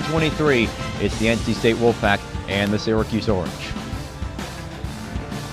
23, it's the NC State Wolfpack and the Syracuse Orange.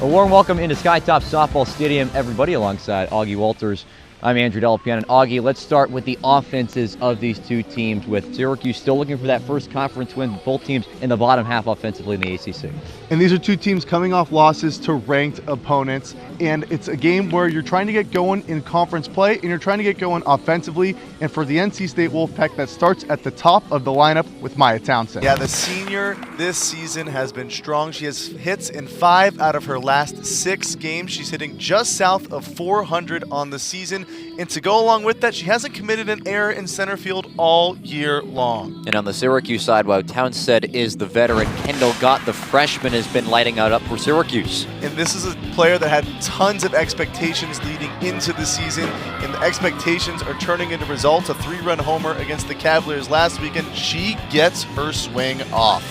A warm welcome into Skytop Softball Stadium, everybody, alongside Augie Walters. I'm Andrew Delapian, and Augie, let's start with the offenses of these two teams, with Syracuse still looking for that first conference win, both teams in the bottom half offensively in the ACC. And these are two teams coming off losses to ranked opponents, and it's a game where you're trying to get going in conference play, and you're trying to get going offensively, and for the NC State Wolfpack, that starts at the top of the lineup with Maya Townsend. Yeah, the senior this season has been strong. She has hits in 5 out of her last 6 games. She's hitting just south of 400 on the season. And to go along with that, she hasn't committed an error in center field all year long. And on the Syracuse side, while Townsend is the veteran, Kendall Gott, the freshman, has been lighting it up for Syracuse. And this is a player that had tons of expectations leading into the season, and the expectations are turning into results. A 3-run homer against the Cavaliers last weekend. She gets her swing off.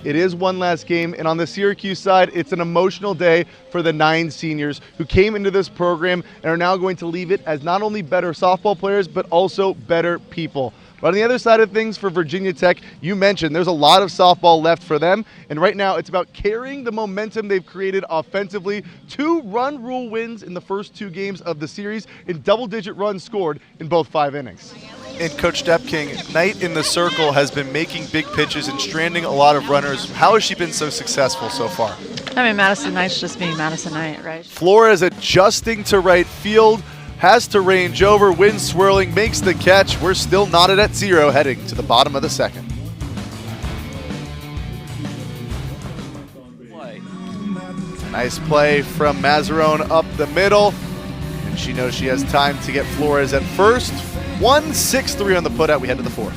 It is one last game, and on the Syracuse side, it's an emotional day for the 9 seniors who came into this program and are now going to leave it as not only better softball players, but also better people. But on the other side of things for Virginia Tech, you mentioned there's a lot of softball left for them, and right now it's about carrying the momentum they've created offensively. 2 run rule wins in the first 2 games of the series, and double-digit runs scored in both 5 innings. And Coach Depking, Knight in the circle, has been making big pitches and stranding a lot of runners. How has she been so successful so far? I mean, Madison Knight's just being Madison Knight, right? Flores adjusting to right field, has to range over, wind swirling, makes the catch. We're still knotted at 0 heading to the bottom of the second. Nice play from Mazzarone up the middle, and she knows she has time to get Flores at first. 1-6-3 on the putout. We head to the 4th.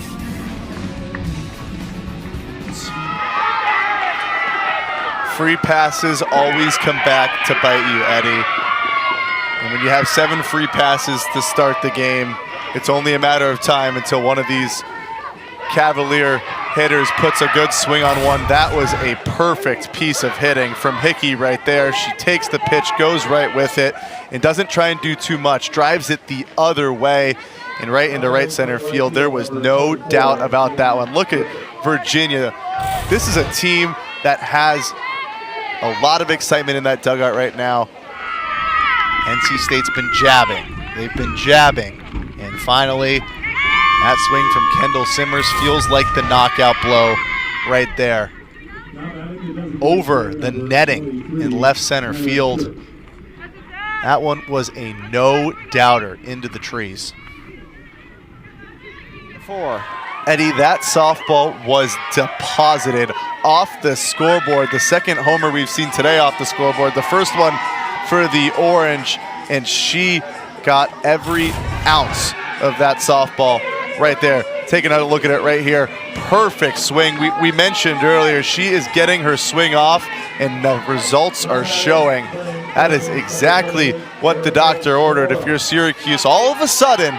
Free passes always come back to bite you, Eddie. And when you have 7 free passes to start the game, it's only a matter of time until one of these Cavalier hitters puts a good swing on one. That was a perfect piece of hitting from Hickey right there. She takes the pitch, goes right with it, and doesn't try and do too much. Drives it the other way and right into right center field. There was no doubt about that one. Look at Virginia. This is a team that has a lot of excitement in that dugout right now. NC State's been jabbing. They've been jabbing. And finally, that swing from Kendall Simmers feels like the knockout blow right there. Over the netting in left center field. That one was a no-doubter into the trees. 4. Eddie, that softball was deposited off the scoreboard. The second homer we've seen today off the scoreboard. The first one for the Orange, and she got every ounce of that softball right there. Take another look at it right here. Perfect swing. We mentioned earlier, she is getting her swing off, and the results are showing. That is exactly what the doctor ordered. If you're Syracuse, all of a sudden,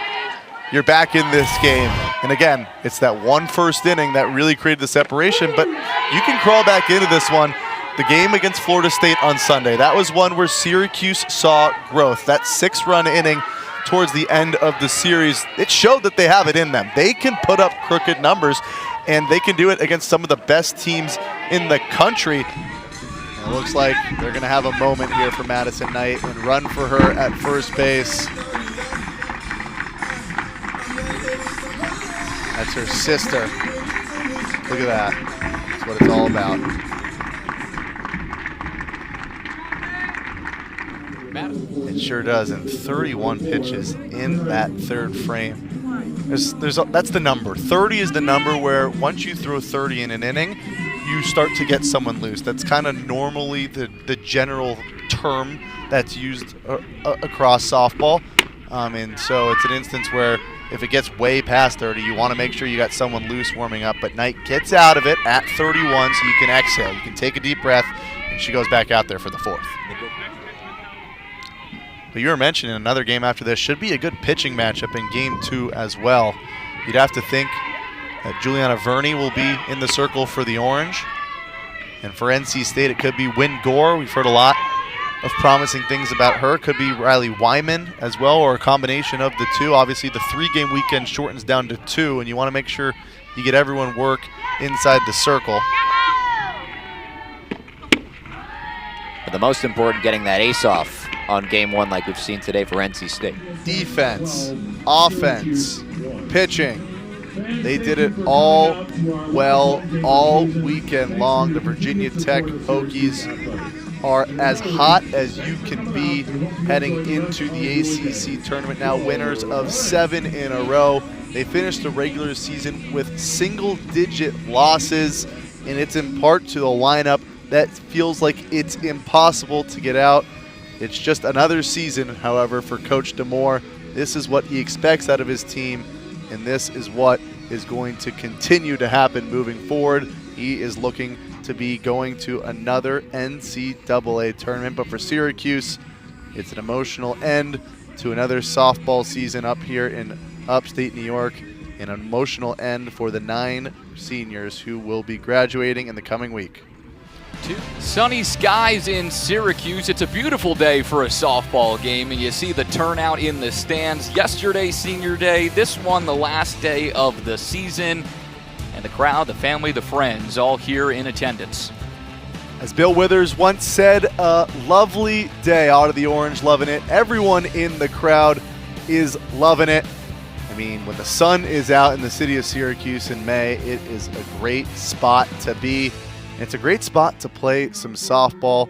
you're back in this game. And again, it's that one first inning that really created the separation, but you can crawl back into this one. The game against Florida State on Sunday, that was one where Syracuse saw growth. That 6-run inning towards the end of the series, it showed that they have it in them. They can put up crooked numbers, and they can do it against some of the best teams in the country. And it looks like they're going to have a moment here for Madison Knight and run for her at first base. That's her sister. Look at that. That's what it's all about. It sure does, and 31 pitches in that 3rd frame. That's the number. 30 is the number where once you throw 30 in an inning, you start to get someone loose. That's kind of normally the general term that's used across softball. And so it's an instance where if it gets way past 30, you want to make sure you got someone loose warming up. But Knight gets out of it at 31, so you can exhale. You can take a deep breath, and she goes back out there for the 4th. But you were mentioning another game after this should be a good pitching matchup in Game 2 as well. You'd have to think that Juliana Verney will be in the circle for the Orange. And for NC State, it could be Wynn Gore. We've heard a lot of promising things about her. Could be Riley Wyman as well, or a combination of the two. Obviously, the 3-game weekend shortens down to 2, and you want to make sure you get everyone work inside the circle. But the most important, getting that ace off on game one like we've seen today for NC State. Defense, offense, pitching. They did it all well all weekend long. The Virginia Tech Hokies are as hot as you can be heading into the ACC tournament now, winners of 7 in a row. They finished the regular season with single-digit losses, and it's in part to the lineup that feels like it's impossible to get out. It's just another season, however, for Coach DeMoore. This is what he expects out of his team, and this is what is going to continue to happen moving forward. He is looking to be going to another NCAA tournament, but for Syracuse, it's an emotional end to another softball season up here in upstate New York, an emotional end for the 9 seniors who will be graduating in the coming week. Sunny skies in Syracuse. It's a beautiful day for a softball game, and you see the turnout in the stands. Yesterday, senior day. This one, the last day of the season. And the crowd, the family, the friends, all here in attendance. As Bill Withers once said, a lovely day out of the Orange, loving it. Everyone in the crowd is loving it. I mean, when the sun is out in the city of Syracuse in May, it is a great spot to be. It's a great spot to play some softball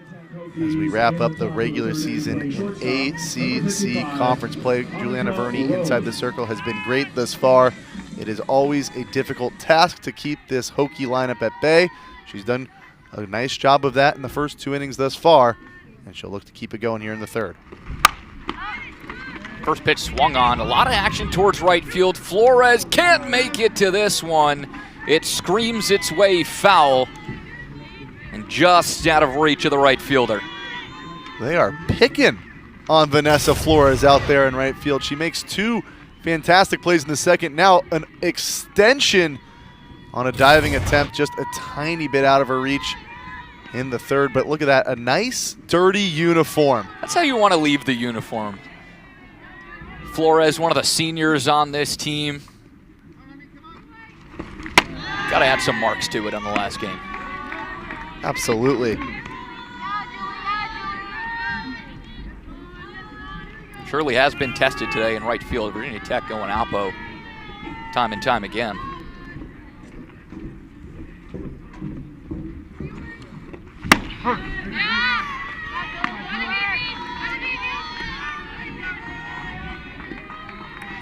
as we wrap up the regular season in ACC conference play. Juliana Verney inside the circle has been great thus far. It is always a difficult task to keep this Hokie lineup at bay. She's done a nice job of that in the first 2 innings thus far, and she'll look to keep it going here in the third. First pitch swung on. A lot of action towards right field. Flores can't make it to this one. It screams its way foul and just out of reach of the right fielder. They are picking on Vanessa Flores out there in right field. She makes 2 fantastic plays in the second. Now an extension on a diving attempt, just a tiny bit out of her reach in the third. But look at that, a nice dirty uniform. That's how you want to leave the uniform. Flores, one of the seniors on this team. Got to add some marks to it on the last game. Absolutely. Shirley has been tested today in right field. Virginia Tech going Alpo time and time again.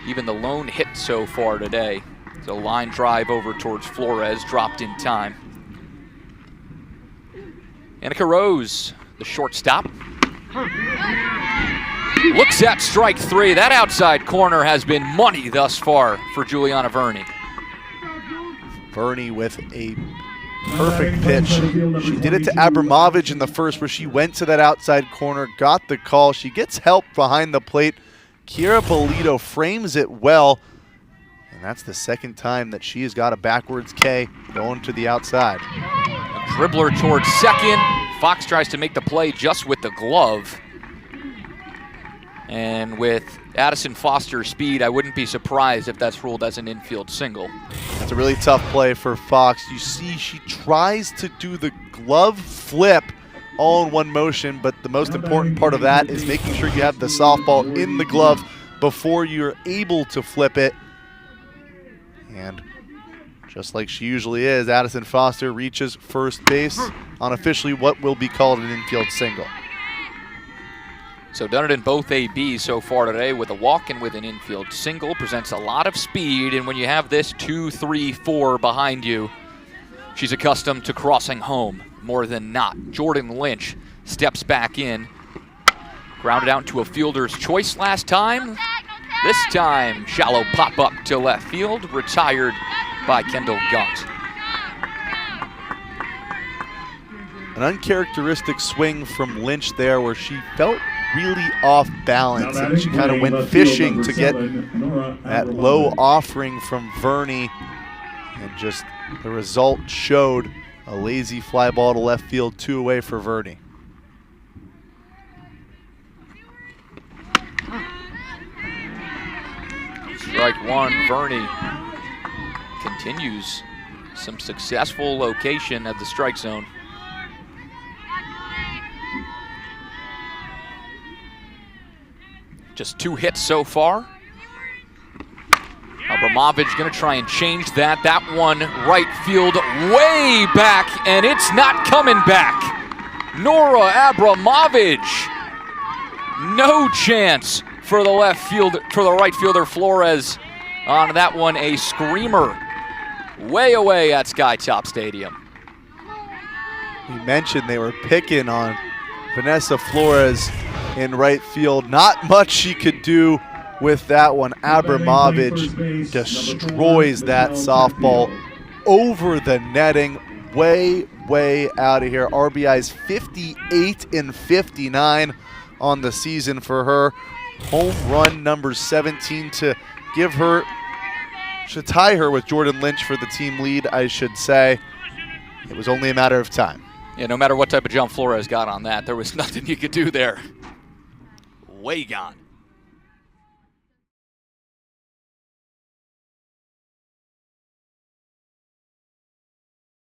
Even the lone hit so far today. It's a line drive over towards Flores, dropped in time. Annika Rose, the shortstop. Looks at strike 3. That outside corner has been money thus far for Juliana Verney. Verney with a perfect pitch. She did it to Abramovich in the first, where she went to that outside corner, got the call. She gets help behind the plate. Kira Bolito frames it well, and that's the second time that she has got a backwards K going to the outside. A dribbler towards second. Fox tries to make the play just with the glove. And with Addison Foster's speed, I wouldn't be surprised if that's ruled as an infield single. That's a really tough play for Fox. You see she tries to do the glove flip all in one motion, but the most important part of that is making sure you have the softball in the glove before you're able to flip it. And just like she usually is, Addison Foster reaches first base on officially what will be called an infield single. So done it in both ABs so far today with a walk and with an infield single. Presents a lot of speed, and when you have this 2, 3, 4 behind you, she's accustomed to crossing home more than not. Jordan Lynch steps back in. Grounded out into a fielder's choice last time. This time, shallow pop-up to left field, retired by Kendall Gunt. An uncharacteristic swing from Lynch there, where she felt really off balance, and she kind of went fishing to get that low offering from Verney, and just the result showed a lazy fly ball to left field, 2 away for Verney. Strike 1, Verney continues some successful location at the strike zone. Just 2 hits so far. Abramovich gonna try and change that. That one right field way back, and it's not coming back. Nora Abramovich. No chance for the right fielder Flores on that one. A screamer way away at Skytop Stadium. We mentioned they were picking on Vanessa Flores in right field. Not much she could do with that one. Abramovich destroys that softball over the netting, way out of here. RBI's 58 and 59 on the season for her. Home run number 17 to give her, should tie her with Jordan Lynch for the team lead, I should say. It was only a matter of time. Yeah, no matter what type of jump Flores got on that, there was nothing you could do there. Way gone.